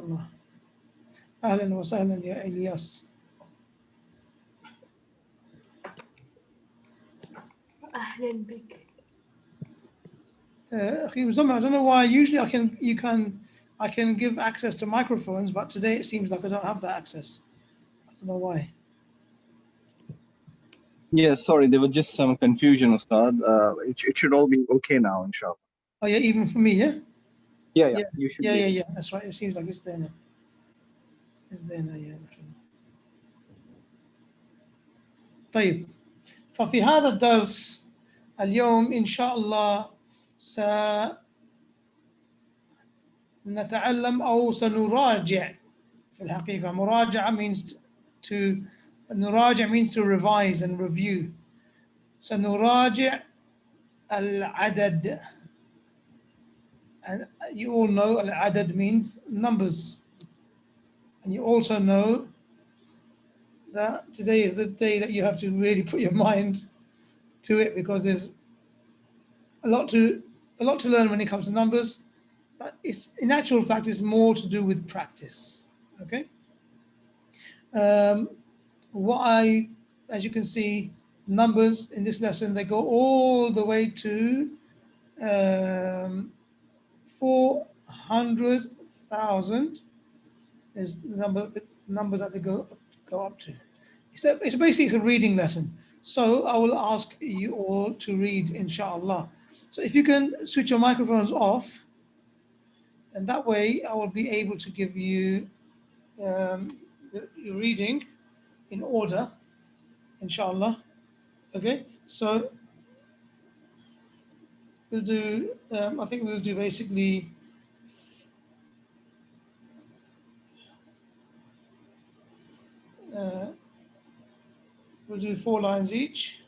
الله. أهلا وسهلا يا إلياس. أهلا بك. أخي Muzammil, I don't know why. Usually I can give access to microphones, but today it seems like I don't have that access. I don't know why. Yeah, sorry, there was just some confusion, Ustad. It should all be okay now, inshallah. Oh yeah, even for me, yeah? Yeah, you should be. Yeah. That's right. It seems like it's there now. It's there now, yeah. طيب. ففي هذا الدرس اليوم إن شاء الله سنتعلم أو سنراجع. في الحقيقة مراجعة means to نراجع means to revise and review. سنراجع العدد. And you all know العدد means numbers. And you also know that today is the day that you have to really put your mind to it, because there's a lot to learn when it comes to numbers, but it's in actual fact it's more to do with practice. Okay. As you can see, numbers in this lesson, they go all the way to 400,000 is the numbers that they go up to. It's basically a reading lesson. So I will ask you all to read, inshallah. So if you can switch your microphones off, and that way I will be able to give you the reading in order, inshallah. Okay, so we'll do, I think we'll do basically we'll do 4 lines each.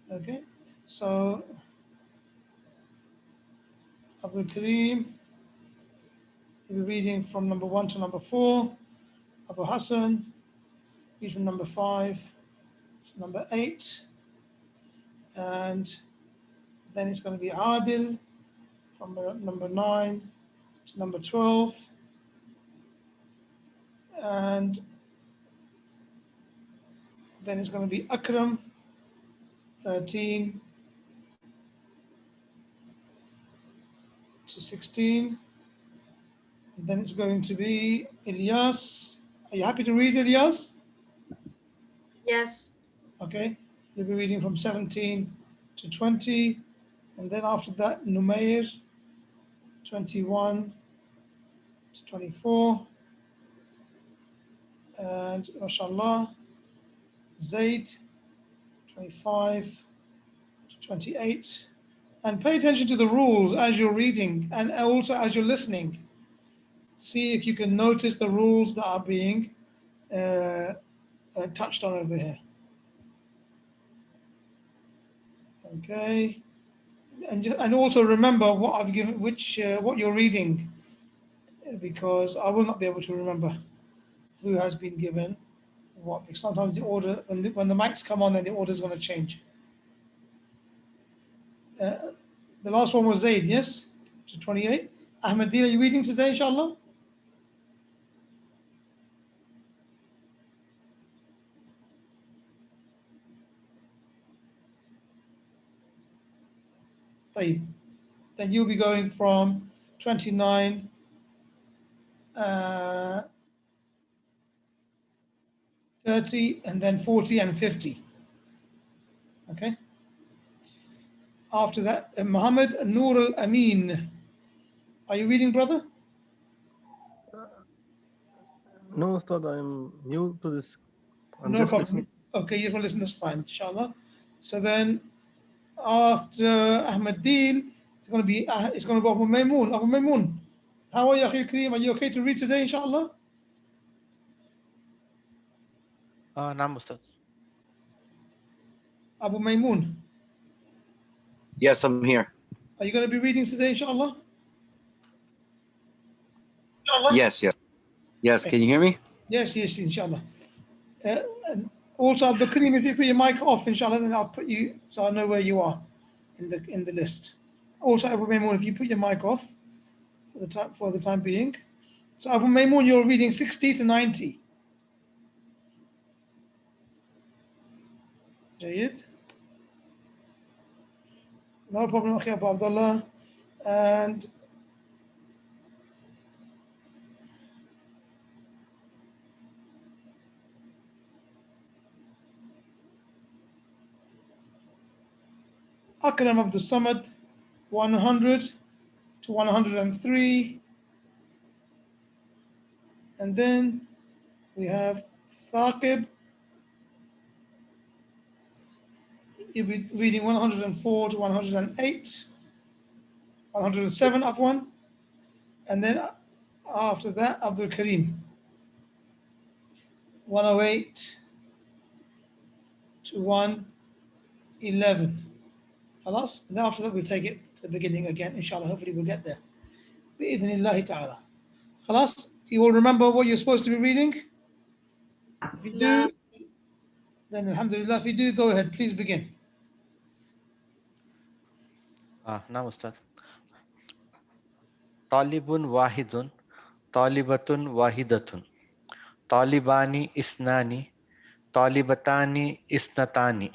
Okay, so Abdul Kareem will be reading from number 1 to number 4. Abu Hassan, read from number 5 to number 8. And then it's going to be Adil from number 9 to number 12. And then it's going to be Akram, 13 to 16. And then it's going to be Ilyas. Are you happy to read, Ilyas? Yes. Okay. You'll be reading from 17 to 20. And then after that, Numair, 21 to 24. And mashallah, Zaid, 25 to 28. And pay attention to the rules as you're reading and also as you're listening. See if you can notice the rules that are being touched on over here. Okay. And also remember what I've given, what you're reading, because I will not be able to remember who has been given what, because sometimes the order, when the mics come on, then the order is going to change. The last one was Zaid, yes, to 28. Ahmadeen, are you reading today, inshallah? Then you'll be going from 29 30 and then 40 and 50. Okay. After that, Muhammad Noor Al Amin. Are you reading, brother? No, Ustad, I'm new to this. I'm no just problem. listening. Okay, you can listen, that's fine, inshallah. So then after Ahmadeen, it's going to be Abu Maymoon. Abu Maymoon, how are you, Akhil Kareem? Are you okay to read today, inshallah? نعم أستاذ. Abu Maymoon. Yes, I'm here. Are you going to be reading today, inshallah? Yes. Yes, Okay. can you hear me? Yes, inshallah. And also, Abdul Kareem, if you put your mic off, inshallah, then I'll put you, so I know where you are in the list. Also, Abu Maymoon, if you put your mic off, for the time being. So Abu Maymun, you're reading 60 to 90. جيد. No problem, Akhi Abu Abdullah. And Akram Abdul Samad, 100 to 103. And then we have Thaqib, you'll be reading 104 to 108, 107 Afwan. And then after that, Abdul Karim, 108 to 111. Halas? And then after that, we'll take it to the beginning again. Inshallah, hopefully we'll get there. Bi-idhnillahi ta'ala. Halas? Do you all remember what you're supposed to be reading? If you do, then alhamdulillah. If you do, go ahead. Please begin. نعم أستاذ. طالب واحد طالبة واحدة طالبان اثنان طالبتان اثنتان.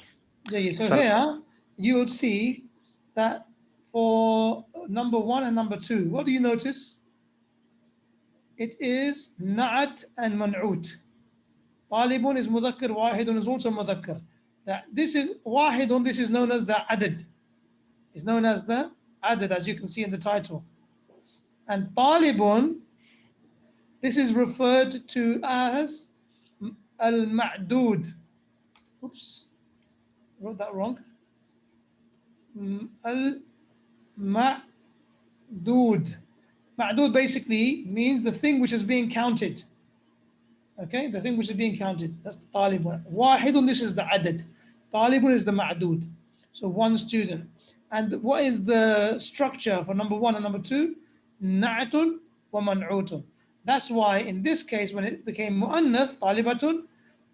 So here you will see that for number 1 and number 2, what do you notice? It is na'at and man'ut. Talibun is mudhakkar, wahidun is also mudhakkar. That this is wahidun, this is known as the adad. It's known as the adad, as you can see in the title. And talibun, this is referred to as al-ma'dud. Oops, wrote that wrong. Al-ma'dud. Ma'dud basically means the thing which is being counted. Okay, the thing which is being counted. That's the talibun. Wahidun, this is the adad. Talibun is the ma'dud. So one student. And what is the structure for number 1 and number 2? Na'atun wa man'utun. That's why in this case, when it became mu'annath, talibatun,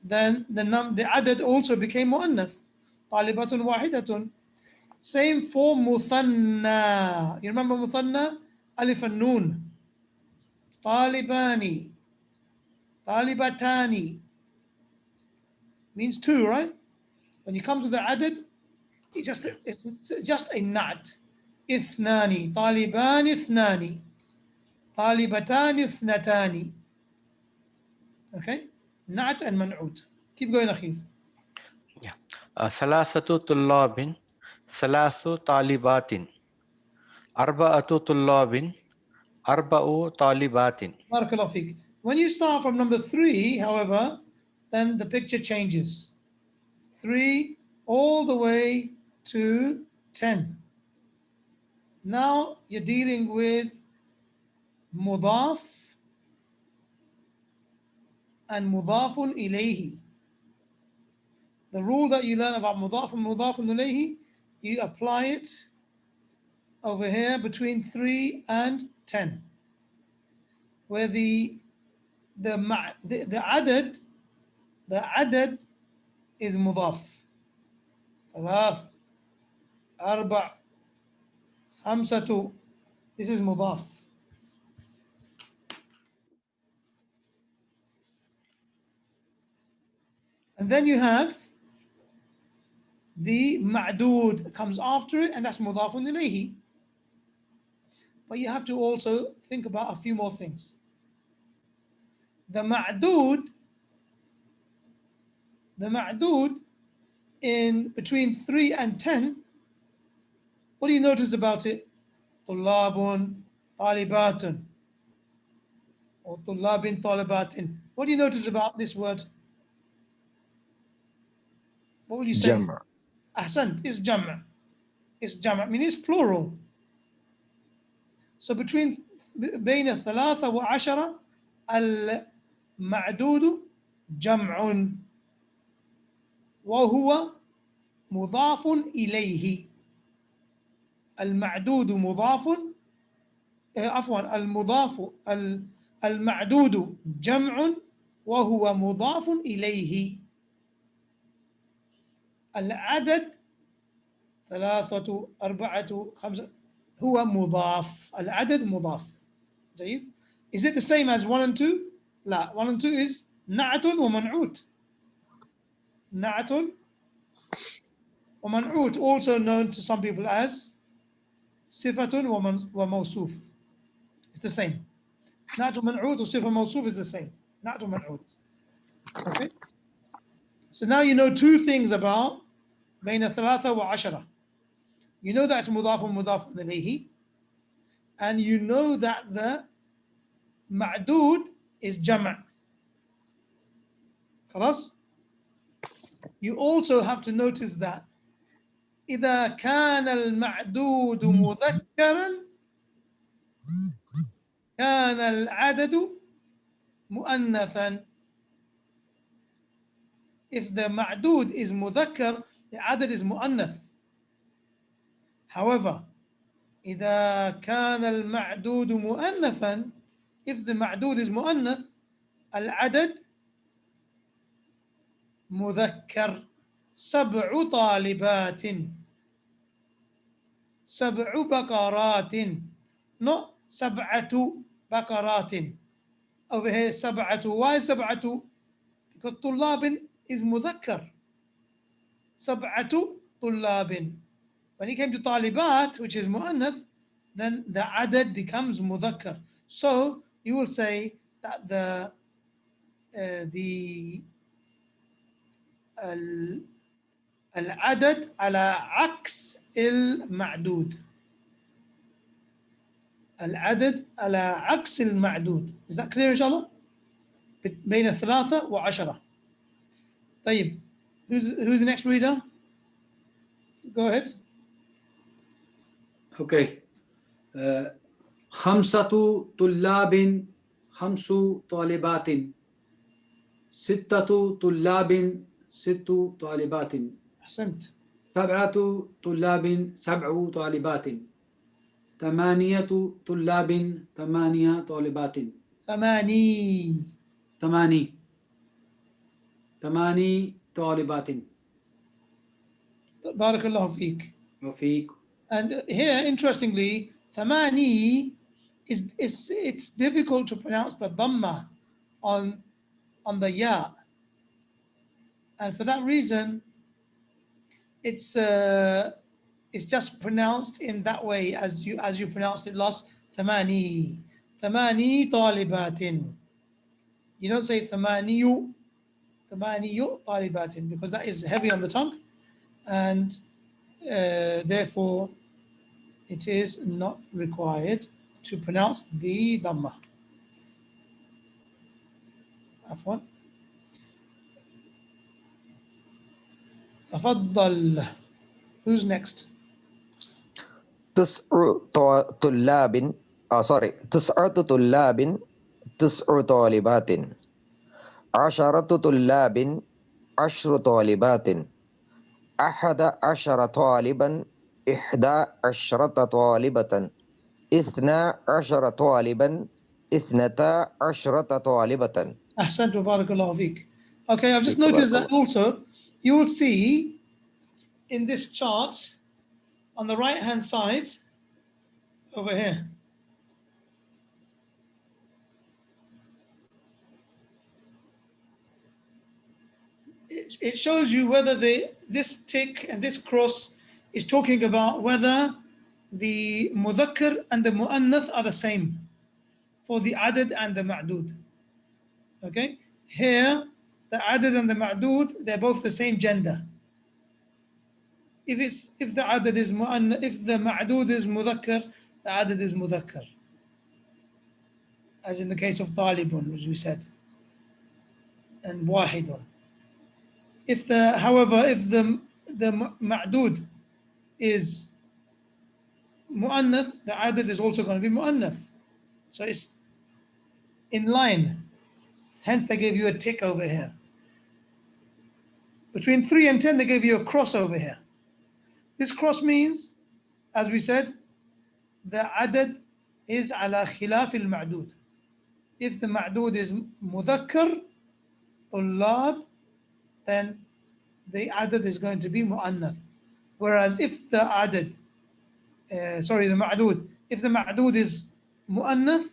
then the adad also became mu'annath. Talibatun wahidatun. Same for muthanna. You remember muthanna? Alif and noon. Talibani. Talibatani. Means 2, right? When you come to the adad, it's just a na'at. Ithnani. Taliban ithnani. Talibatan ithnatani. Okay? Na'at and man'ut. Keep going, Akhi. ثلاثة طلاب ثلاث طالبات أربعة طلاب أربع طالبات. Barakallahu feek. When you start from number 3, however, then the picture changes. 3 all the way to 10. Now you're dealing with mudaf and mudafun ilayhi. The rule that you learn about mudaf and mudafun ilayhi, you apply it over here between 3 and 10, where the adad is mudaf. ثلاث أربع خمسة. This is mudaf. And then you have the ma'dud comes after it, and that's mudafun ilayhi. But you have to also think about a few more things. The ma'dud in between 3 and 10, what do you notice about it? Tullabun, talibatun, or tullabin, talibatin. What do you notice about this word? What will you say? Jam'a. Ahsant, it's jam'a. It's jam'a, I mean it's plural. So between بين الثلاثة وعشرة المعدود جمع وهو مضاف إليه. المعدود مضاف عفوا المعدود جمع وهو مضاف إليه. العدد 3 4 5 هو مضاف. العدد مضاف. جيد. Is it the same as 1 and 2? لا, 1 and 2 is نعت ومنعوت. نعت ومنعوت, also known to some people as صفة وموصوف. It's the same. نعت ومنعوت وصفة موصوف is the same. نعت ومنعوت. Okay. So now you know two things about بين 3 و10. You know that it's مضاف ومضاف إليه, and you know that the معدود is جمع. خلاص. You also have to notice that إذا كان المعدود مذكرا كان العدد مؤنثا. If the معدود is مذكر, the عدد is مؤنث. However, إذا كان المعدود مؤنثا, if the معدود is مؤنث, العدد مذكر. 7 طالبات, 7 بقرات, not 7 بقرات. Over here 7. Why 7? Because طلاب is مذكر. 7 طلاب. When he came to طالبات, which is مؤنث, then the عدد becomes مذكر. So you will say that the العدد على عكس المعدود. العدد على عكس المعدود. Is that clear إن شاء الله؟ بين 3 و10. طيب, who's the next reader? Go ahead. Okay. 5 طلاب 5 طالبات. 6 طلاب 6 طالبات. أحسنت. 7 طلاب 7 طالبات. 8 طلاب 8 طالبات. 8 طالبات. بارك الله فيك. وفيك. And here, interestingly, 8 it's difficult to pronounce the dhamma on the ya, and for that reason, it's just pronounced in that way as you pronounced it last. 8 طالبات. You don't say 8 طالبات because that is heavy on the tongue, and therefore it is not required to pronounce the dhamma. عفوا. تفضل. Who's next? تسع طلاب sorry 9 طلاب 9 طالبات. 10 طلاب 10 طالبات. 11 طالبا 11 طالبة. 12 طالبا 12 طالبة. أحسنت وبارك الله فيك. Okay, I've just noticed that also you will see in this chart on the right hand side over here, it shows you whether this tick and this cross is talking about whether the mudhakkar and the mu'annath are the same for the adad and the ma'dud. Okay, here the adad and the ma'dud, they're both the same gender. If the adad is mu'annath, if the ma'dud is mudhakkar, the adad is mudhakkar, as in the case of talibun, as we said, and wahidun. However, if the ma'dud is mu'annath, the adad is also going to be mu'annath. So it's in line. Hence they gave you a tick over here. Between 3 and 10, they gave you a cross over here. This cross means, as we said, the adad is ala khilaf al-ma'dud. If the ma'dud is mudhakkar, tullab, then the adad is going to be mu'annath. Whereas if the adad, the ma'dud, if the ma'dud is mu'annath,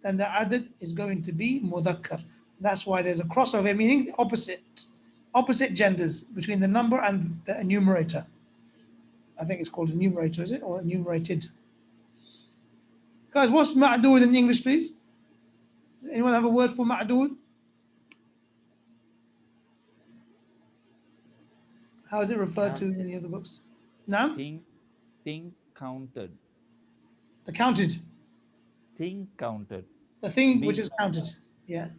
then the adad is going to be mudhakkar. That's why there's a crossover, meaning the opposite genders between the number and the enumerator. I think it's called enumerator, is it? Or enumerated. Guys, what's ma'dood in English, please? Anyone have a word for ma'dood? How is it referred to in the other books? Now? Thing counted. The counted. Thing counted. The thing Being which is counted. Yeah.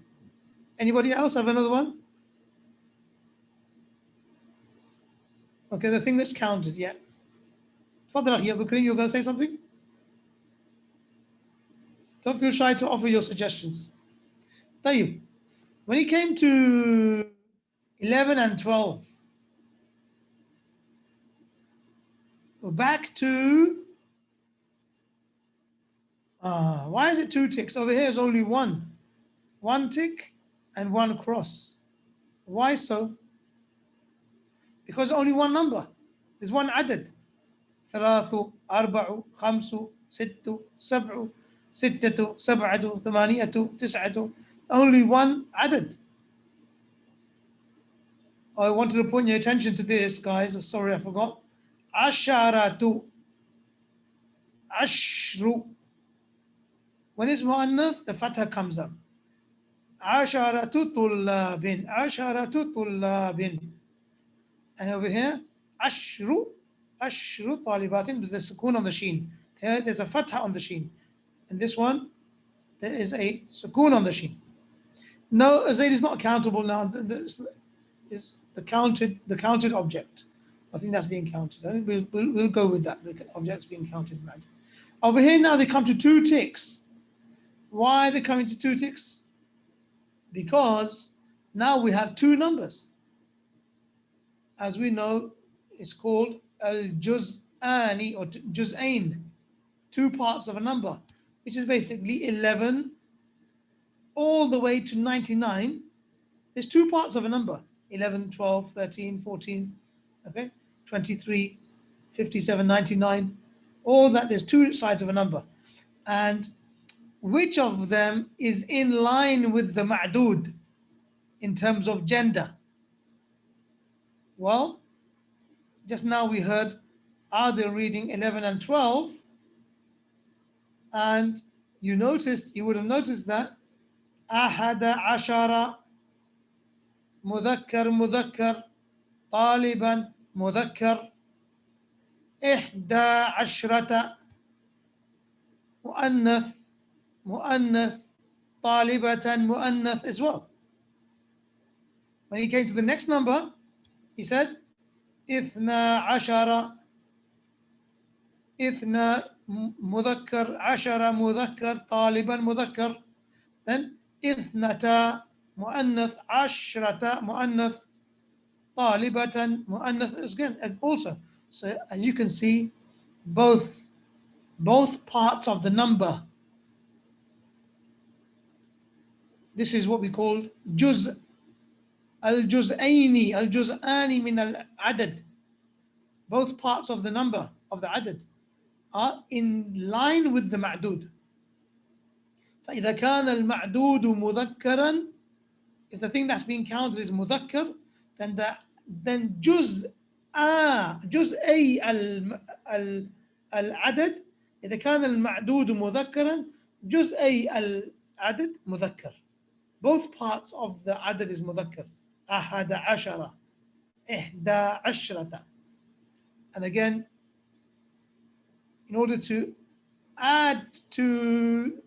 Anybody else have another one? Okay, the thing that's counted, yeah. Fadl Akhi Abdul Karim, you're going to say something? Don't feel shy to offer your suggestions. Tayyib. When he came to 11 and 12, we're back to, why is it 2 ticks? Over here is only 1. 1 tick and 1 cross. Why so? Because only one number. There's one adad. 3, 4, 5, 6, 7, 6, 7, 8, 9. Only one adad. I wanted to point your attention to this, guys. Sorry, I forgot. Asharatu. Ashru. When it's mu'annath, the fatha comes up. Asharatu tullabin. Asharatu tullabin. And over here, ashru talibatin with the sukoon on the sheen. Here, there's a fatha on the sheen. And this one, there is a sukoon on the sheen. No, Zayd is not countable now. Is the counted object. I think that's being counted. I think we'll go with that. The object's being counted. Right. Over here now they come to 2 ticks. Why are they coming to 2 ticks? Because now we have 2 numbers. As we know, it's called al-juz'ani or juz'ain, 2 parts of a number, which is basically 11 all the way to 99. There's 2 parts of a number, 11, 12, 13, 14, okay, 23, 57, 99, all that. There's 2 sides of a number. And which of them is in line with the ma'dood in terms of gender? Well, just now we heard Adil reading 11 and 12, and you would have noticed that ahada ashara mudakkar taliban mudakkar ihda ashrata muannath talibatan muannath as well. When he came to the next number, he said, Ithna ashara, Ithna mudhakkar, ashara mudhakkar, taliban mudhakkar. Then Ithnata muannath, ashrata muannath, talibatan muannath again, and also. So as you can see, both parts of the number. This is what we call juz. Al-juz'ani min al-adad. Both parts of the number of the adad are in line with the ma'dood. فإذا كان المعدود مذكرا, if the thing that's being counted is مذكر, then جزء العدد, إذا كان المعدود مذكرا جزء العدد مذكر. Both parts of the adad is مذكر. أحد عشرة إحدى عشرة. And again, in order to add to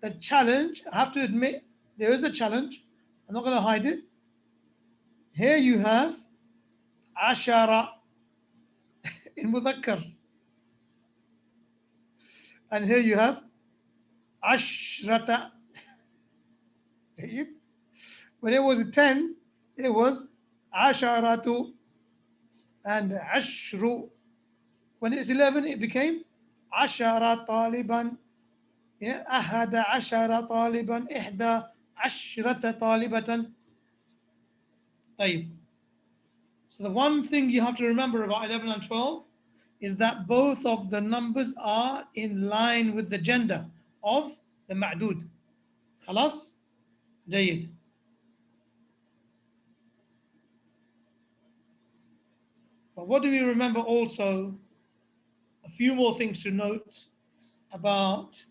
the challenge, I have to admit there is a challenge. I'm not going to hide it. Here you have عشرة in مذكر, and here you have عشرة. When it was 10, it was عشرة and عشر. When it's 11, it became عشرة طالبا. أحد عشر طالبا إحدى عشرة طالبة. طيب. So the one thing you have to remember about 11 and 12 is that both of the numbers are in line with the gender of the ma'dood. خلاص جيد. But what do we remember also? A few more things to note about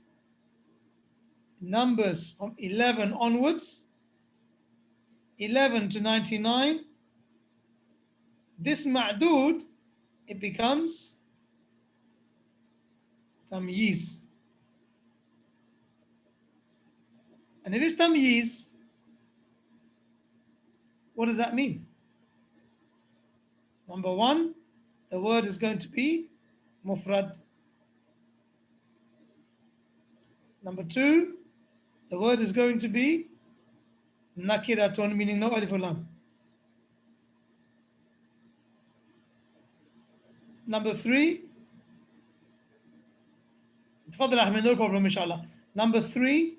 numbers from 11 onwards, 11 to 99. This ma'dood, it becomes tamyiz. And if it's tamyiz, what does that mean? Number one, the word is going to be mufrad. Number two, the word is going to be nakiratun, meaning no alif or lam. Number three, تفضل Ahmed, no problem, inshallah. Number three,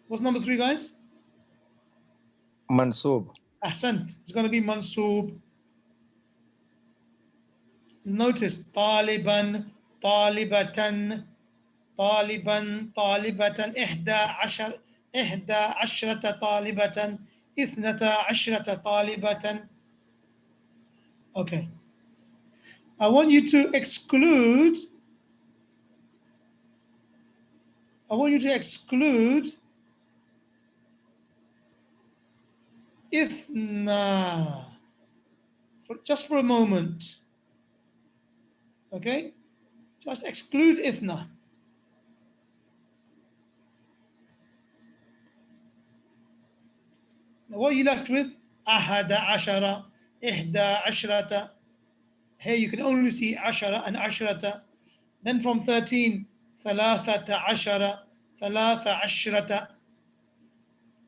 what's number three, guys? Mansub. Ahsant, it's going to be mansoob. Notice طالبا طالبة طالبا طالبة إحدى عشرة طالبة اثنتا عشرة طالبة. Okay. I want you to exclude إثنا just for a moment. Okay? Just exclude إثنا. Now what are you left with? أحد عشرة إحدى عشرة. Here you can only see عشرة and عشرة. Then from 13, ثلاثة عشرة ثلاثة عشرة.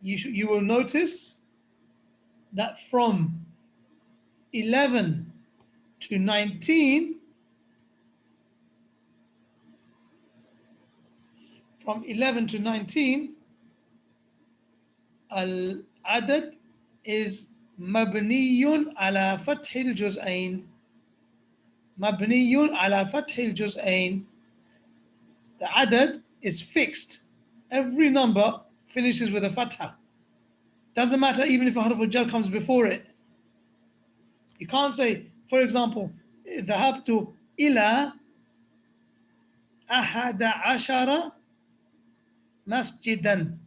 You will notice that from 11 to 19, from 11 to 19, al-adad is mabniyun ala fathil juz'ain. Mabniyun ala fathil juz'ain. The adad is fixed. Every number finishes with a fatha. Doesn't matter even if a harf al-jar comes before it. You can't say, for example, ذهبت إلى أحد عشر مسجدا.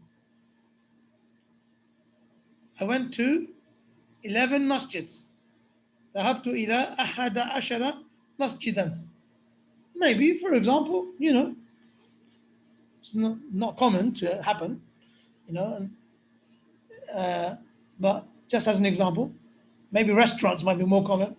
I went to 11 masjids. ذهبت إلى أحد عشر مسجدا. Maybe, for example, it's not common to happen, but just as an example, maybe restaurants might be more common.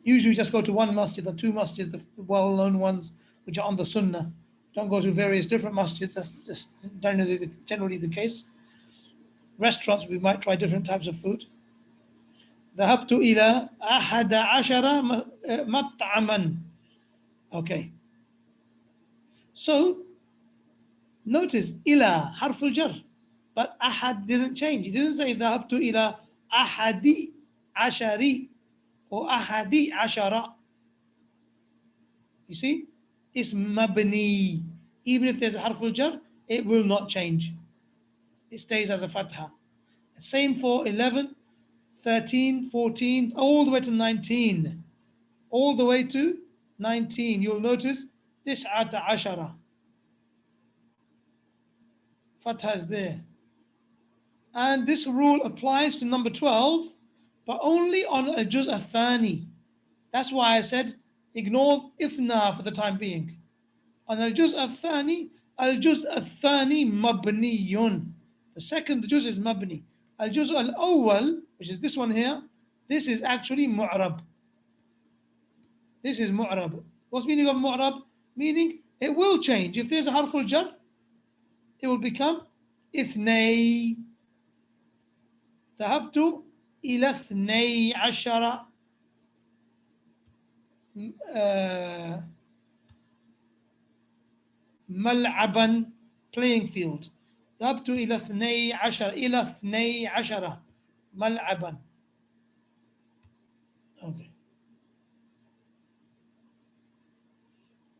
Usually just go to one masjid or two masjids, the well-known ones which are on the sunnah. Don't go to various different masjids. That's just generally the case. Restaurants, we might try different types of food. ذهبت إلى أحد عشر مطعما. Okay. So, notice إلى حرف الجر. But أحد didn't change. He didn't say ذهبت إلى أحد عشر or أحد عشر. You see? It's mabni. Even if there's a harf al-jar, it will not change. It stays as a fatha. Same for 11, 13, 14, all the way to 19. All the way to 19. You'll notice tis'ata ashara. Fatha is there. And this rule applies to number 12, but only on al-juz al-thani. That's why I said ignore ithna for the time being. On al-juz al-thani mabniyun. The second juz is mabni. Al-juz al-awwal, which is this one here, this is actually mu'rab. This is mu'rab. What's the meaning of mu'rab? Meaning it will change. If there's a harful jar, it will become ithnay. ذهبت إلى 12 ملعبا, playing field. ذهبت إلى 12 ملعبا. Okay.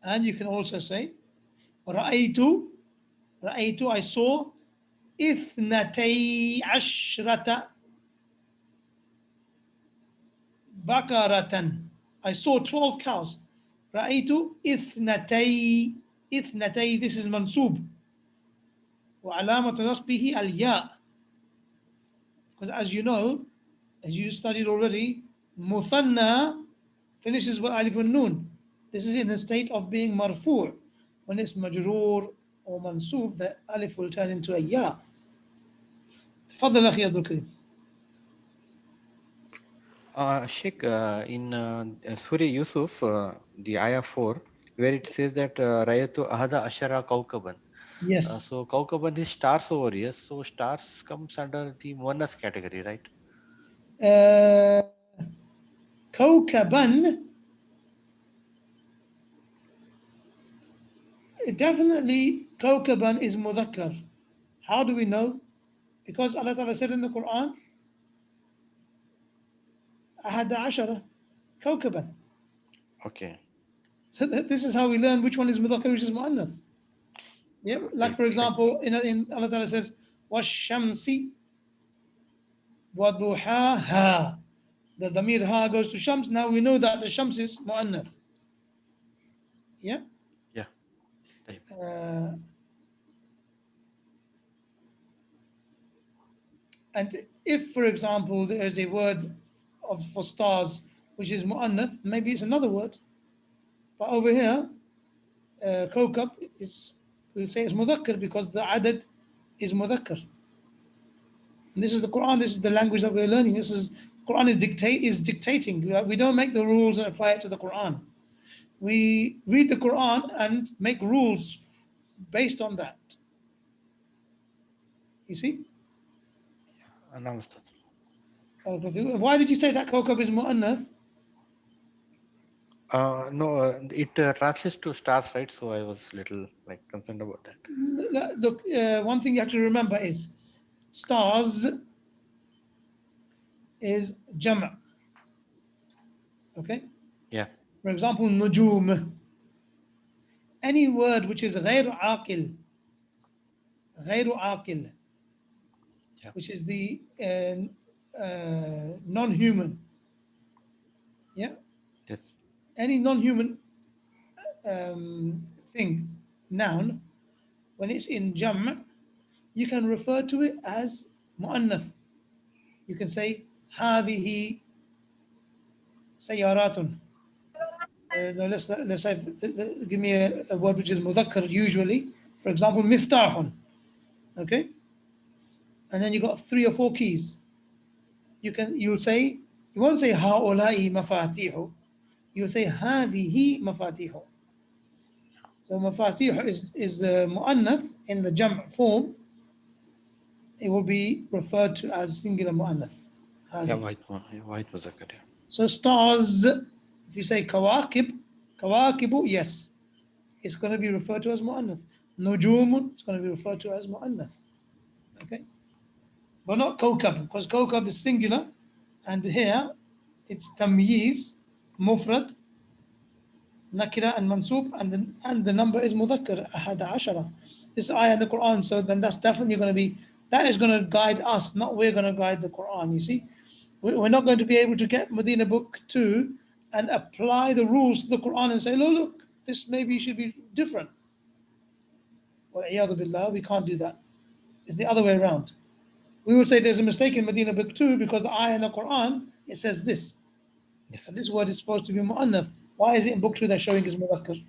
And you can also say رأيت رأيت, I saw. اثنتي عشرة بقرة, I saw 12 cows. رأيت اثنتي, اثنتي, this is منصوب. وعلامة نصبه الياء. Because as you know, as you studied already, مثنى finishes with alif and nun. This is in the state of being marfu'. When it's majroor or mansoob, the alif will turn into a ya. تفضل أخي عبد الكريم. Sheikh, in Surah Yusuf, the ayah 4, where it says that Rayatu Ahada Ashara Kaukaban. Yes. So Kaukaban is stars over here. So stars comes under the Muannas category, right? كوكبا, definitely كوكبا is مذكر. How do we know? Because Allah Ta'ala said in the Quran, أحد عشرة كوكبا. Okay. So this is how we learn which one is مذكر, which is مؤنث. Yeah, like for example, in Allah Ta'ala says, وَالشَّمْسِ وَضُحَاهَا. The dhamir ha goes to Shams. Now we know that the Shams is mu'annath. Yeah? Yeah. And if, for example, there is a word for stars which is mu'annath, maybe it's another word. But over here, kawkab is, we'll say it's mudhakkar because the adad is mudhakkar. And this is the Quran, this is the language that we're learning. This is, Quran is dictating. We don't make the rules and apply it to the Quran. We read the Quran and make rules based on that. You see? Understood. Why did you say that kawkab is mu'annath? No, it translates to stars, right? So I was little like concerned about that. Look, one thing you have to remember is stars is jama'. Okay? Yeah. For example, nujum. Any word which is غير عاقل, Yeah. which is the non-human. Yeah? Yes. Any non-human thing, noun, when it's in jam', you can refer to it as mu'annath. You can say هذه سيارات. No, let's say, give me a word which is mudhakkar usually. For example, miftahun. Okay? And then you got 3 or 4 keys. You'll say, you won't say هؤلاء مفاتيح. You'll say هذه مفاتيح. So mafatih is mu'annath in the jam' form. It will be referred to as singular mu'annath. Yeah, white muzakkar. Yeah. So stars, if you say kawakib, kawakibu, yes, it's going to be referred to as mu'annath. Nujumun, it's going to be referred to as mu'annath. Okay? But not kawkab, because kawkab is singular, and here it's tamyiz, mufrad, nakira and mansub, and the number is mudhakkar, ahada ashara. This ayah in the Quran, so then that's definitely going to be, that is going to guide us, not we're going to guide the Quran, you see. We're not going to be able to get Madeenah book 2 and apply the rules to the Quran and say, look, this maybe should be different. Wal-iyadhu billah, we can't do that. It's the other way around. We will say there's a mistake in Madeenah book 2 because the ayah in the Quran, it says this. Yes. And this word is supposed to be mu'annath. Why is it in book 2 that's showing is mudhakkar?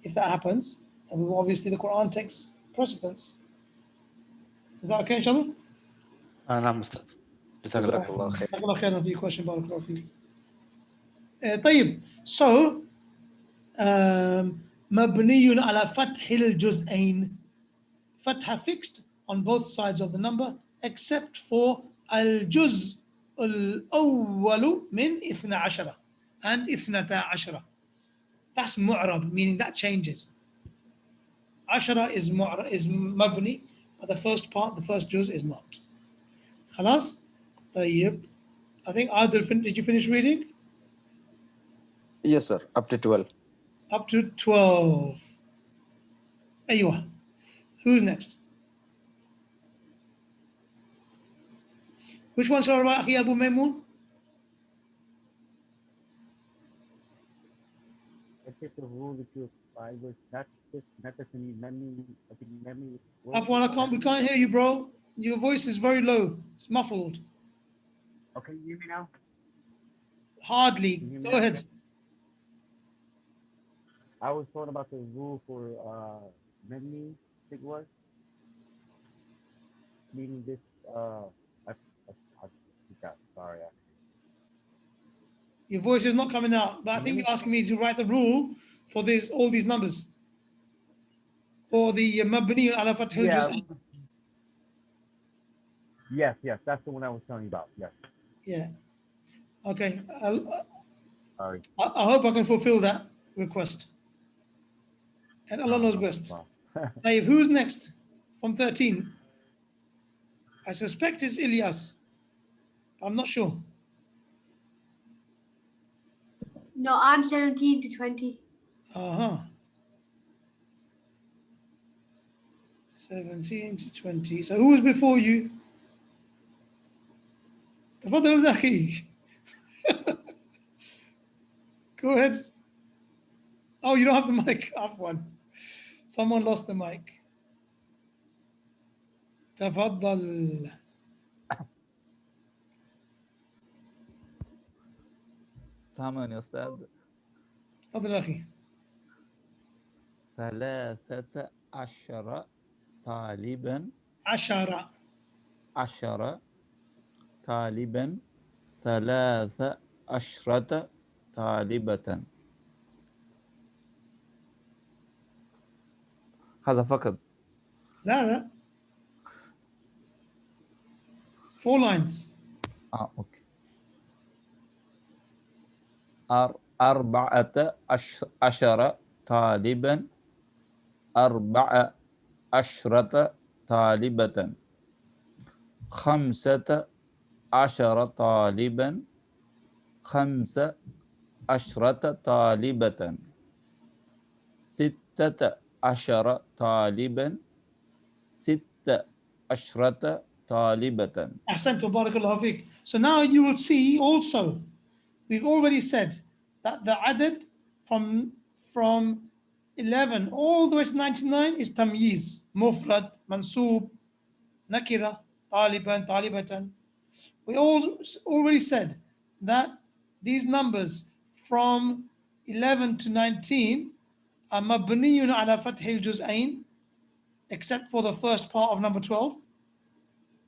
If that happens, then obviously the Quran takes precedence. Is that okay, inshallah? Understood. جزاك الله خير. جزاك الله خيرا في question, بارك الله فيك. طيب, so مبني على فتح الجزئين. Fatha fixed on both sides of the number except for الجزء الأول من 12 and 12. That's mu'rab, meaning that changes. Ashara is mabni, but the first part, the first juz is not. خلاص? طيب. I think Adil, did you finish reading? Yes, sir. Up to 12. Up to 12. أيوة. Who's next? Which one shall I أخي أبو ميمون? I think the rule that you apply was not just not necessarily memory. I think memory. Afwan, we can't hear you, bro. Your voice is very low. It's muffled. Okay, you hear me now? Hardly. Can you hear me Go now? ahead. I was talking about the rule for memory. I think it was meaning this. I forgot. Sorry. Your voice is not coming out, but I think you're asking me to write the rule for all these numbers. Or the Mabni ala Fath al-Juz'. Yes, that's the one I was telling you about. Yes. Yeah. Okay. Sorry. I hope I can fulfill that request. And Allah knows No best. problem. Hey, who's next from 13? I suspect it's Ilyas. I'm not sure. No, I'm 17 to 20. Uh-huh. 17 to 20. So who was before you? تفضل أخي. Go ahead. Oh, you don't have the mic. I have one. Someone lost the mic. تفضل. سامعني أستاذ. تفضل أخي. 13 طالبا. 10 طالبا. 13 طالبة. هذا فقط. لا. 4 lines. أوكي. 14 طالبا. 14 طالبة. 15 طالبا. 15 طالبة. 16 طالبا. 16 طالبة. أحسنت وبارك الله فيك. So now you will see also, we've already said that the adad from 11 all the way to 99 is tamyiz, mufrad, mansub, nakira, taliban, talibatan. We already said that these numbers from 11 to 19 are mabniyun ala fath al-juz'ain, except for the first part of number 12.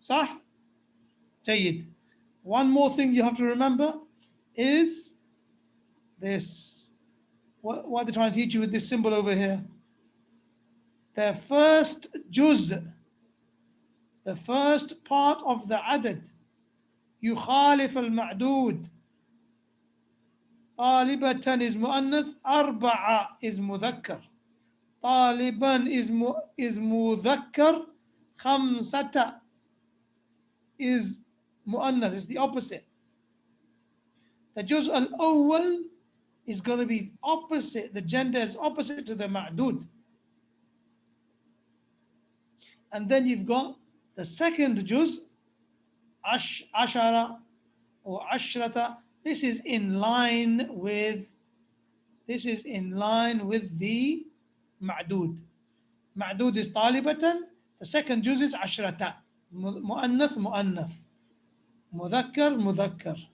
صح؟ جيد. One more thing you have to remember is this. What are they trying to teach you with this symbol over here? The first juz, the first part of the adad, يخالف المعدود. طالبة is مؤنث, أربعة is مذكر. طالبا is مذكر, خمسة is مؤنث, it's the opposite. The juz al-awwal is going to be opposite, the gender is opposite to the ma'dud. And then you've got the second juz, ashara or ashrata. This is in line with the ma'dud. Ma'dud is talibatan. The second juz is ashrata. Mu'annath, mu'annath. Mudhakkar, mudhakkar.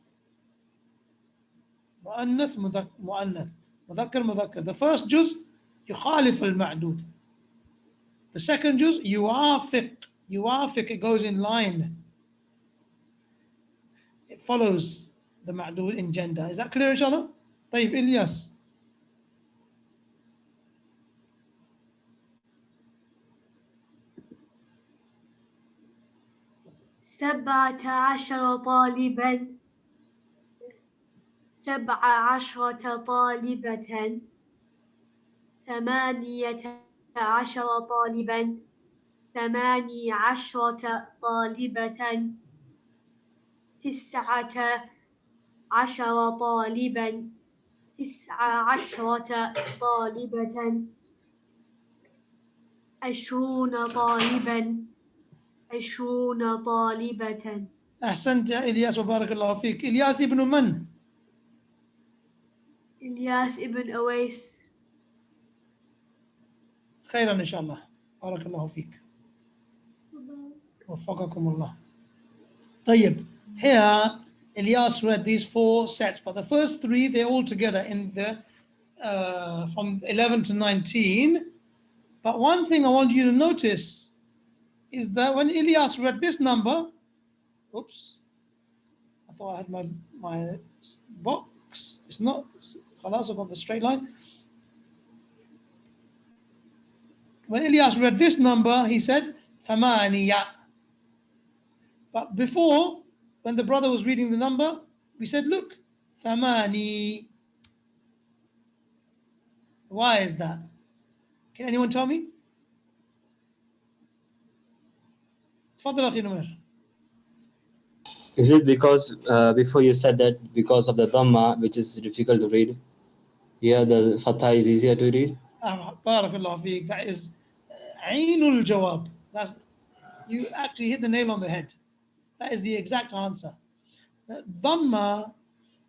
مؤنث مؤنث مذكر مذكر. The first juz يخالف المعدود. The second juz يوافق, it goes in line, it follows the ma'dud in gender. Is that clear inshallah? طيب إلياس. سبعة عشر طالبا. 17 طالبة. 18 طالبا. 18 طالبة. 19 طالبا. 19 طالبة. عشرون طالبا 20 طالبة. أحسنت يا إلياس وبارك الله فيك. إلياس ابن من؟ إلياس ابن أويس. خيرا إن شاء الله. بارك الله فيك. وفقكم الله. طيب, here Ilyas read these 4 sets, but the first 3 they're all together in the from 11 to 19. But one thing I want you to notice is that when Ilyas read this number, oops, I thought I had my box. It's not. Khalas, I've got the straight line. When Ilyas read this number, he said ثمانية. But before, when the brother was reading the number, we said, look, ثماني. Why is that? Can anyone tell me? تفضل أخي نمر. Is it because before you said that because of the Dhamma, which is difficult to read? Here the Fatha is easier to read? بارك الله فيك. That is عين الجواب. That's, you actually hit the nail on the head. That is the exact answer. Dhamma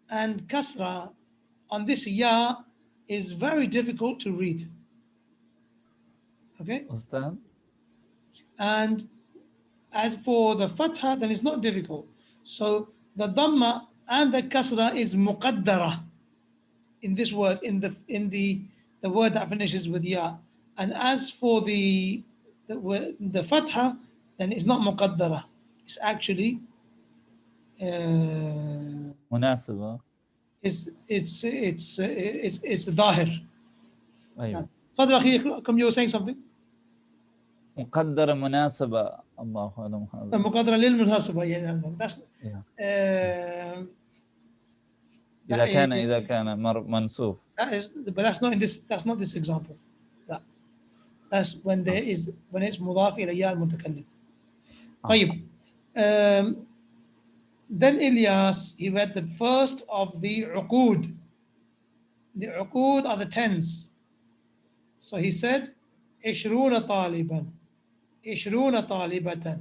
and kasra on this ya is very difficult to read. Okay? Ustad? And as for the fatha, then it's not difficult. So the dhamma and the kasra is muqaddara in this word, in the word that finishes with ya. And as for the fatha, then it's not muqaddara. It's actually مناسبة. it's ظاهر. أيوة. تفضل أخي, come you were saying something. مقدرة مناسبة. الله أعلم هذا. مقدرة للمناسبة يعني. That's إذا كان منسوب. That is, but that's not in this. That's not this example. That's when there is, when it's مضاف إلى ياء المتكلم. طيب. Then Ilyas, he read the first of the uqud. The uqud are the tens. So he said, عشرون طالبا, عشرون طالبة.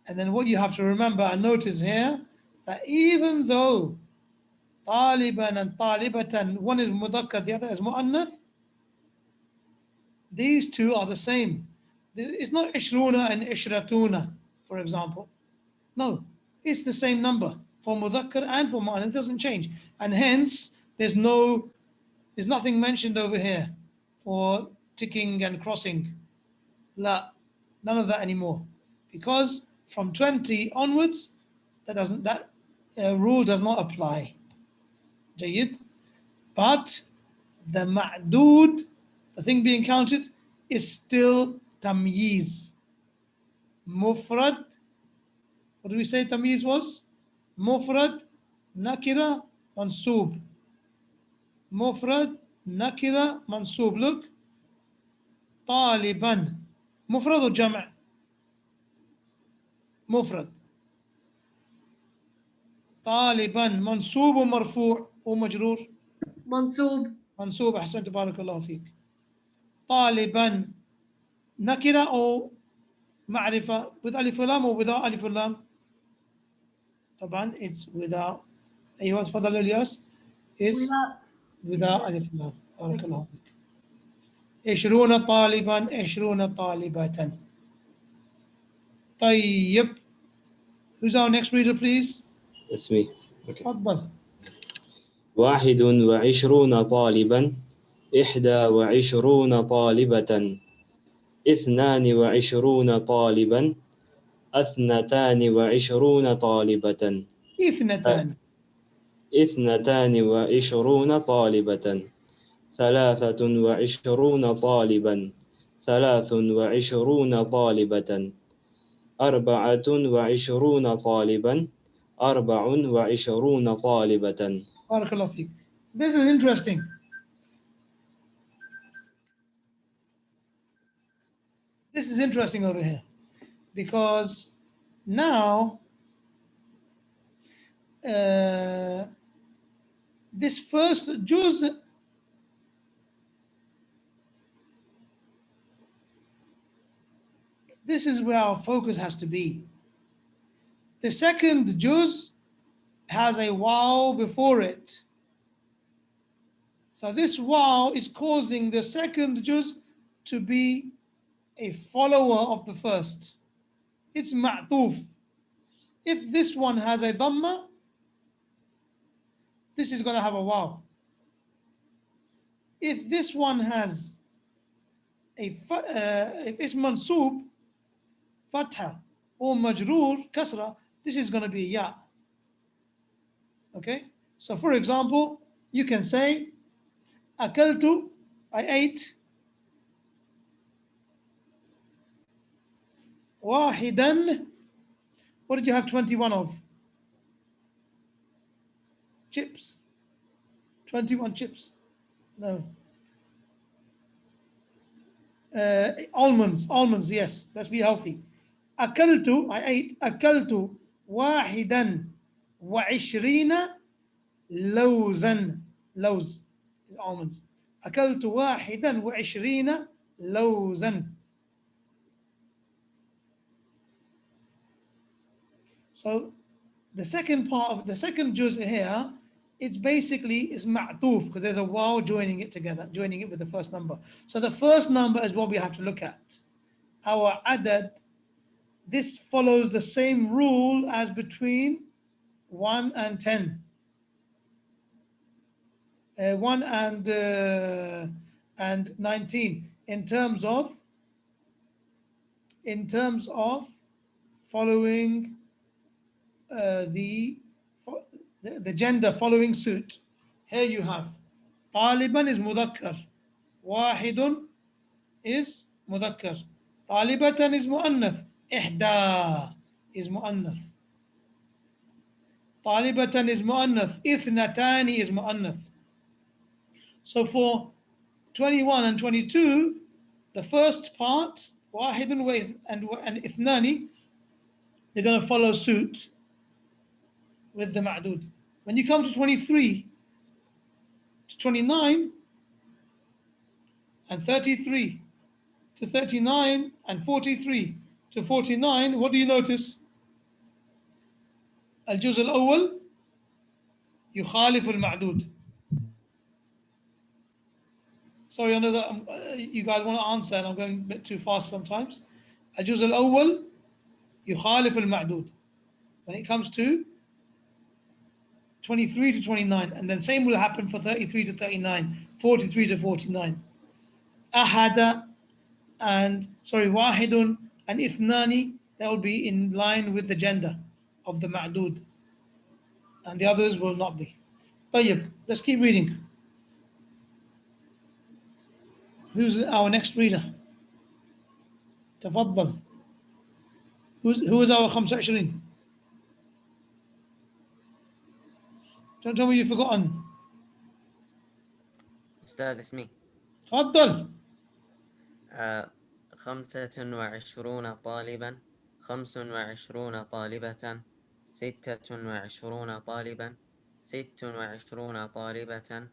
And then what you have to remember and notice here, that even though طالبا and طالبة, one is مذكر, the other is mu'annath, these two are the same. It's not ishruna and ishratuna, for example. No, it's the same number for mudhakkar and for mu'annath. It doesn't change. And hence, there's nothing mentioned over here for ticking and crossing. La, none of that anymore. Because from 20 onwards, that rule does not apply. Jayyid. But the ma'dood, the thing being counted, is still tamyiz. Mufrad, what did we say tamyiz was? Mufrad, nakira, mansoob. Mufrad, nakira, mansoob. Look. طالبا. مفرد or جمع? مفرد. طالبا منصوب ومرفوع ومجرور. منصوب. منصوب. أحسنت بارك الله فيك. طالبا نكرة أو معرفة with ألف ولام or without ألف ولام؟ طبعا it's without. أيوة تفضل إلياس. is without ألف ولام. بارك الله فيك. 20 طالبا 20 طالبة. طيب. Who's our next reader, please? It's me. Okay. تفضل. 21 طالبا 21 طالبة 22 طالبا 22 طالبة 22 طالبة 23 طالبا 23 طالبة 24 طالبا 24 طالبة. بارك الله فيك. This is interesting. This is interesting over here because now this first juz, This is where our focus has to be. The second juz has a waw before it. So this waw is causing the second juz to be a follower of the first. It's ma'tuf. If this one has a dhamma, this is going to have a waw. If this one has if it's mansoob, fatha, or majroor, kasra, this is going to be ya. Okay? So for example, you can say, akaltu, I ate, wahidan, what did you have 21 of? Chips. 21 chips. No. Almonds, yes. Let's be healthy. Akaltu, I ate, akaltu, wahidan, wa ishrina, lawzan. Lawz is almonds. أكلت واحدا وعشرين لوزا. So the second part of the second juz here, it's basically is ma'tuf because there's a waw joining it together, joining it with the first number. So the first number is what we have to look at. Our adad, this follows the same rule as between 1 and 10. 1 and 19 in terms of following the gender following suit. Here you have طالبا is مذكر, واحد is مذكر, طالبة is مؤنث, إحدى is مؤنث, طالبة is مؤنث, اثنتان is مؤنث. So for 21 and 22, the first part, واحد and اثنان, they're going to follow suit with the ma'dud. When you come to 23 to 29 and 33 to 39 and 43 to 49, what do you notice? الجزء الأول يخالف المعدود. Sorry, I know that you guys want to answer and I'm going a bit too fast sometimes. الجزء الأول يخالف المعدود. When it comes to 23 to 29, and then same will happen for 33 to 39, 43 to 49. Ahada and wahidun and ithnani, that will be in line with the gender of the ma'dud, and the others will not be. طيب, let's keep reading. Who's our next reader? تفضل. Who is our 25? Don't tell me you've forgotten. أستاذ اسمي تفضل. 25 طالبا 25 طالبة 26 طالبا 26 طالبة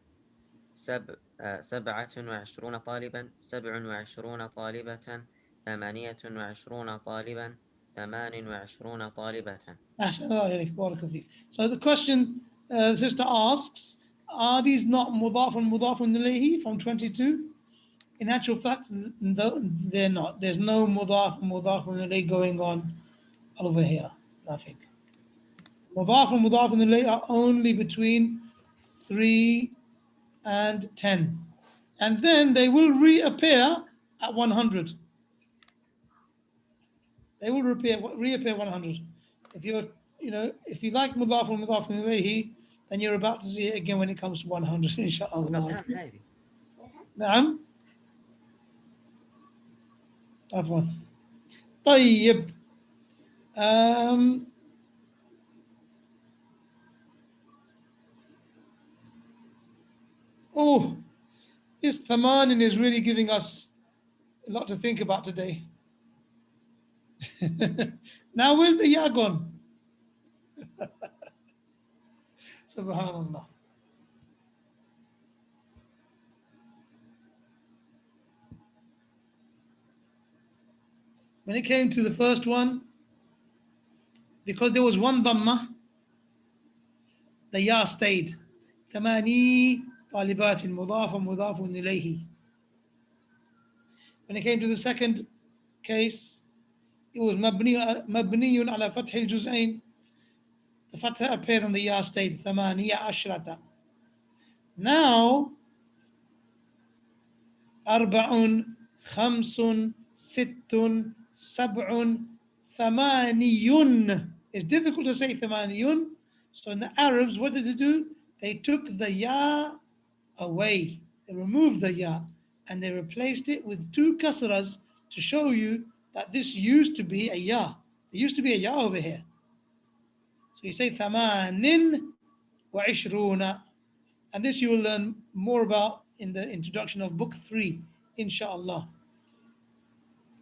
27 طالبا 27 طالبة 28 طالبا 28 طالبة. أحسن الله إليك, بارك فيك. So the question the sister asks, are these not mudaf and ilayhi from 22? In actual fact, they're not. There's no mudaf and ilayhi going on over here. Nothing. Mudaf and ilayhi are only between 3 and 10. And then they will reappear at 100. They will reappear 100. If you're, if you like mudaf and ilayhi, then you're about to see it again when it comes to 100, inshallah. نعم. عفوا. طيب. Oh, this Thamanin is really giving us a lot to think about today. Now, where's the ya gone? Subhanallah. When it came to the first one, because there was one dhamma, the ya stayed. ثماني طالبات مضاف مضاف إليه. When it came to the second case, it was مبني على فتح الجزئين. The fatha appeared on the ya stayed. ثمانية عشرة. Now, أربع خمس ست سبع ثمانيون. It's difficult to say ثمانيون. So in the Arabs, what did they do? They took the ya away. They removed the ya and they replaced it with two kasras to show you that this used to be a ya. There used to be a ya over here. So you say ثمان وعشرون. And this you will learn more about in the introduction of book 3, inshallah.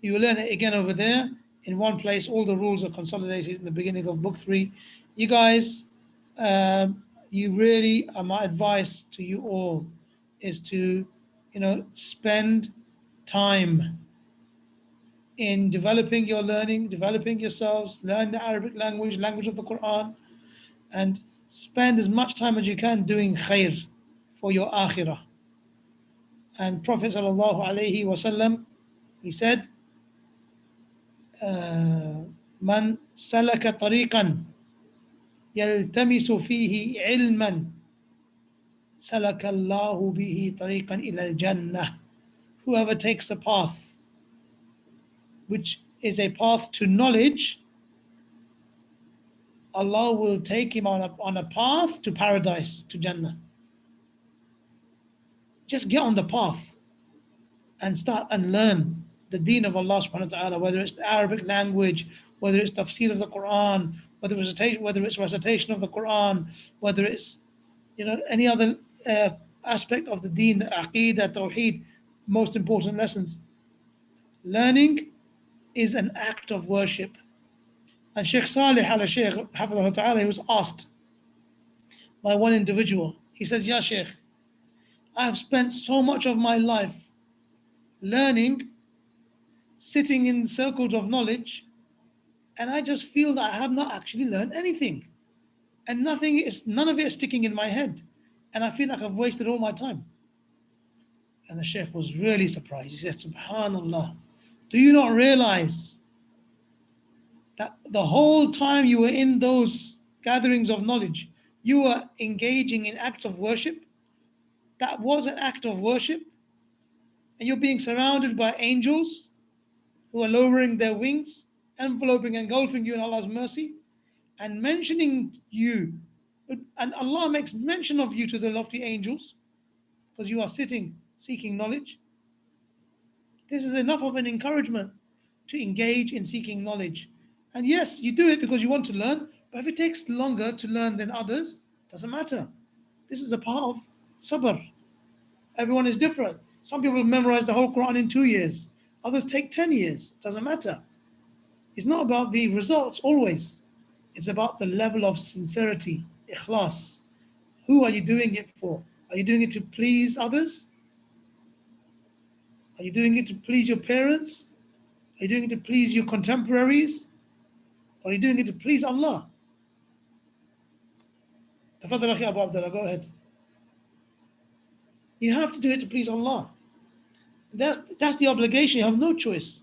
You will learn it again over there. In one place, all the rules are consolidated in the beginning of book 3. You guys, you really, my advice to you all is to, spend time in developing your learning, developing yourselves, learn the Arabic language, language of the Quran, and spend as much time as you can doing khair for your akhirah. And Prophet sallallahu alaihi wasallam, he said, من سلك طريقا يلتمس فيه علما سلك الله به طريقا إلى الجنة. Whoever takes a path which is a path to knowledge, Allah will take him on a path to paradise, to Jannah. Just get on the path and start and learn the deen of Allah subhanahu wa ta'ala, whether it's the Arabic language, whether it's tafsir of the Quran, whether it's recitation of the Quran, whether it's any other aspect of the deen, the aqeedah, tawheed, most important lessons. Learning is an act of worship. And Sheikh Salih al-Sheikh, hafidhahullah ta'ala, he was asked by one individual. He says, Ya Sheikh, I have spent so much of my life learning, sitting in circles of knowledge, and I just feel that I have not actually learned anything. And none of it is sticking in my head. And I feel like I've wasted all my time. And the Sheikh was really surprised. He said, Subhanallah, do you not realize that the whole time you were in those gatherings of knowledge, you were engaging in acts of worship? That was an act of worship. And you're being surrounded by angels who are lowering their wings, enveloping, engulfing you in Allah's mercy, and mentioning you. And Allah makes mention of you to the lofty angels because you are sitting, seeking knowledge. This is enough of an encouragement to engage in seeking knowledge. And yes, you do it because you want to learn, but if it takes longer to learn than others, doesn't matter. This is a part of sabr. Everyone is different. Some people memorize the whole Quran in 2 years. Others take 10 years. Doesn't matter. It's not about the results always. It's about the level of sincerity, ikhlas. Who are you doing it for? Are you doing it to please others? Are you doing it to please your parents? Are you doing it to please your contemporaries? Or are you doing it to please Allah? Tafadhal Akhi Abu Abdullah, go ahead. You have to do it to please Allah. That's the obligation. You have no choice.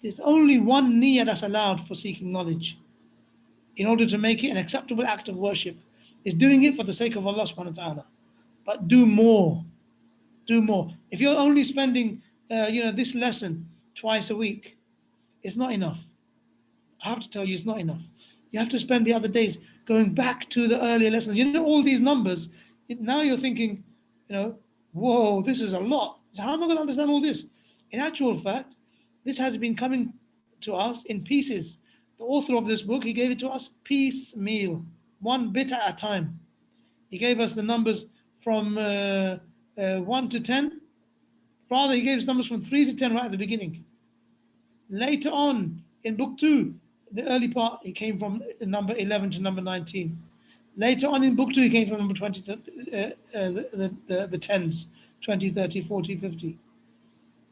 There's only one niyyah that's allowed for seeking knowledge. In order to make it an acceptable act of worship, is doing it for the sake of Allah subhanahu wa ta'ala. But do more. Do more. If you're only spending this lesson twice a week, it's not enough. I have to tell you, it's not enough. You have to spend the other days going back to the earlier lessons. All these numbers, now you're thinking, whoa, this is a lot. So how am I going to understand all this? In actual fact, this has been coming to us in pieces. The author of this book, he gave it to us piecemeal, one bit at a time. He gave us the numbers from 1 to 10. Rather, he gave us numbers from 3 to 10 right at the beginning. Later on, in book 2, the early part, he came from number 11 to number 19. Later on in book 2, he came from number 20 to the tens, 20, 30, 40, 50.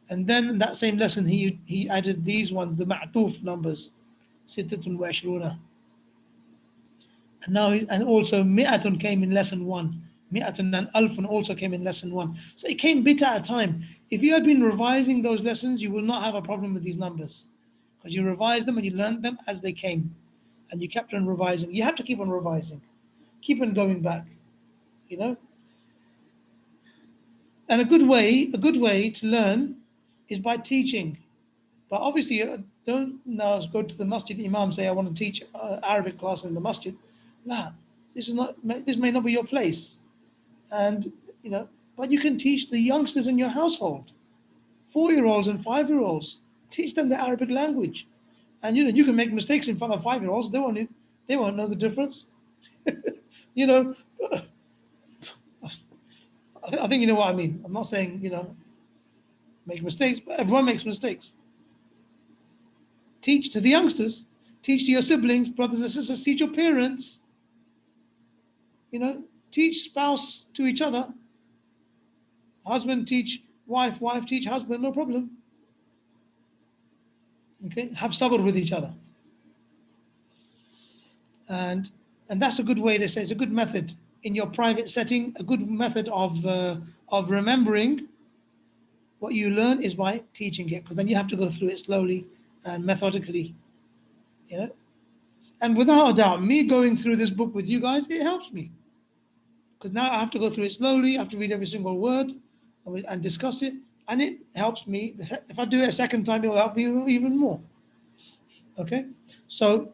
And then in that same lesson, he added these ones, the ma'tuf numbers, sittatun wa ashruna. And now, and also mi'atun came in lesson 1. Mi'atun and alfun also came in lesson 1. So it came bit at a time. If you had been revising those lessons, you will not have a problem with these numbers, because you revised them and you learned them as they came, and you kept on revising. You have to keep on revising, keep on going back, you know. And a good way to learn is by teaching. But obviously, don't now go to the masjid imam, say, I want to teach Arabic class in the masjid. Nah, this may not be your place. And, you know, but you can teach the youngsters in your household, 4-year-olds and 5-year-olds. Teach them the Arabic language. And, you know, you can make mistakes in front of 5-year-olds. They won't know the difference. You know, I think you know what I mean. I'm not saying, you know, make mistakes, but everyone makes mistakes. Teach to the youngsters, teach to your siblings, brothers and sisters, teach your parents, you know, teach spouse to each other. Husband teach wife, wife teach husband, no problem. Okay, have sabr with each other. And that's a good way, they say, it's a good method in your private setting. A good method of remembering what you learn is by teaching it, because then you have to go through it slowly and methodically, you know. And without a doubt, me going through this book with you guys, it helps me, because now I have to go through it slowly. I have to read every single word and discuss it, and it helps me. If I do it a second time, it will help me even more. Okay, so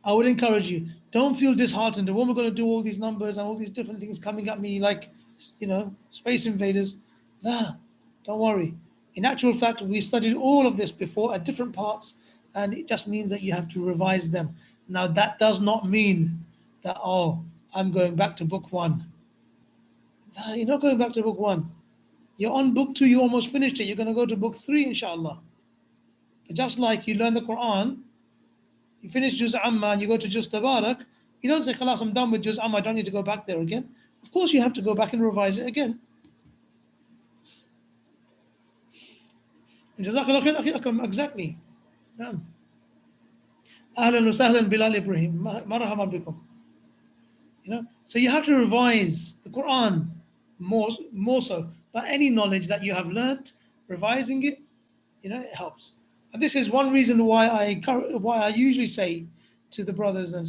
I would encourage you, don't feel disheartened. When we're going to do all these numbers and all these different things coming at me like, you know, space invaders. Nah, don't worry. In actual fact, we studied all of this before at different parts, and it just means that you have to revise them. Now, that does not mean that, oh, I'm going back to book 1. Nah, you're not going back to book 1. You're on book 2, you almost finished it. You're going to go to book 3, inshallah. But just like you learn the Quran, you finish Juz Amma and you go to Juz Tabarak, you don't say, Khalas, I'm done with Juz Amma, I don't need to go back there again. Of course, you have to go back and revise it again. Jazakallah khair, akhi akram, exactly. Ahlan wa sahlan Bilal Ibrahim, marhaban bikum. You know, so you have to revise the Quran more so. But any knowledge that you have learnt, revising it, you know, it helps. And this is one reason why I usually say to the brothers, and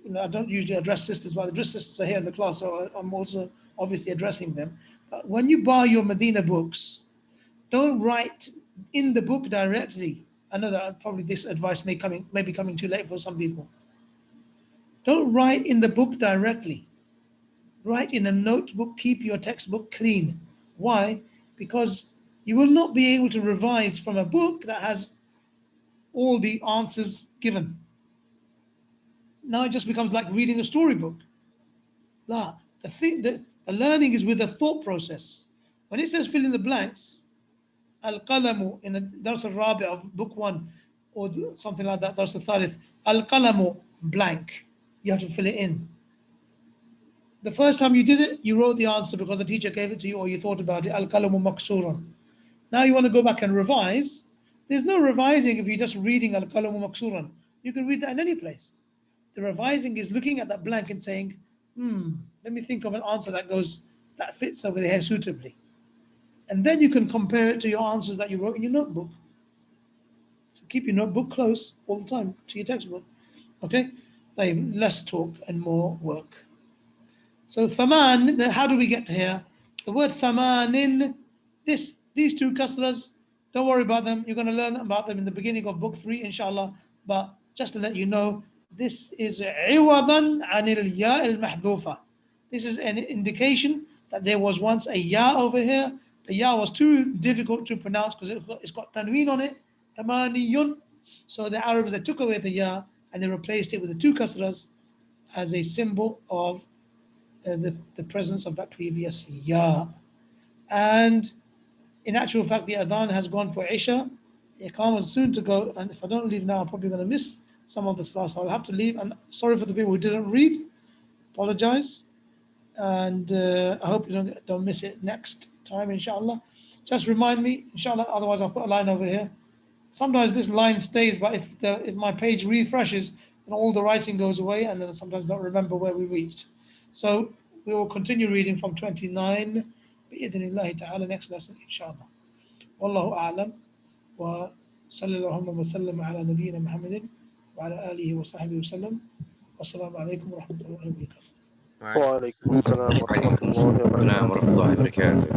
you know, I don't usually address sisters, but the sisters are here in the class, so I'm also obviously addressing them. But when you buy your Madeenah books, don't write in the book directly. I know that probably this advice may be coming too late for some people. Don't write in the book directly. Write in a notebook. Keep your textbook clean. Why? Because you will not be able to revise from a book that has all the answers given. Now it just becomes like reading a storybook. The learning is with a thought process. When it says fill in the blanks, al-qalamu in a dars al-rabi of book 1 or something like that, dars al-thalith, al-qalamu blank. You have to fill it in. The first time you did it, you wrote the answer because the teacher gave it to you or you thought about it, al-qalamu maksurun. Now you want to go back and revise. There's no revising if you're just reading al-qalamu maksurun. You can read that in any place. The revising is looking at that blank and saying, let me think of an answer that fits over here suitably. And then you can compare it to your answers that you wrote in your notebook. So keep your notebook close all the time to your textbook. Okay? Less talk and more work. So thaman, how do we get to here? The word thamanin, these 2 kasras, don't worry about them. You're going to learn about them in the beginning of book 3, inshallah. But just to let you know, this is iwadan anil ya al mahdhufa. This is an indication that there was once a ya over here. The ya was too difficult to pronounce because it's got tanween on it. Tamaniyun. So the Arabs, they took away the ya and they replaced it with the 2 kasras as a symbol of the presence of that previous ya. And in actual fact, the adhan has gone for Isha. Iqamah is soon to go, and if I don't leave now, I'm probably going to miss some of this class. I'll have to leave. And sorry for the people who didn't read. Apologize. And I hope you don't miss it next time, inshallah. Just remind me, inshallah, otherwise I'll put a line over here. Sometimes this line stays, but if my page refreshes, then all the writing goes away, and then I sometimes don't remember where we reached. So we will continue reading from 29 بإذن ta'ala next lesson, inshallah. Wallahu a'lam. Wa sallallahu wa sallam ala nabiyyina Muhammadin wa ala alihi wa sahbihi wa sallam. Wassalamu alaikum wa rahmatullahi wa barakatuh. وعليكم السلام ورحمة وعليكم الله السلام وبركاته. ورحمة الله وبركاته.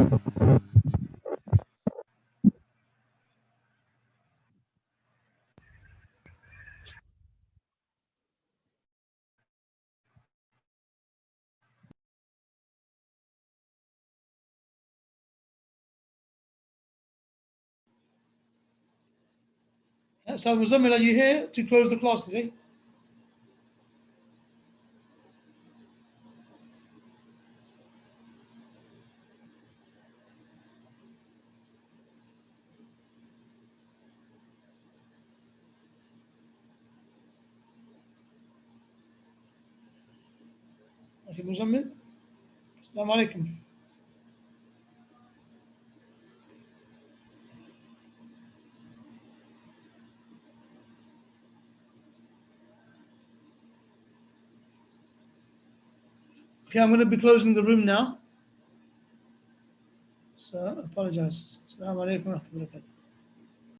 So Muzammil, are you here to close the class today? Okay, Muzammil. Assalamu alaikum. Okay, I'm going to be closing the room now. So I apologize. Assalamu alaikum wa rahmatullahi wa barakatuh.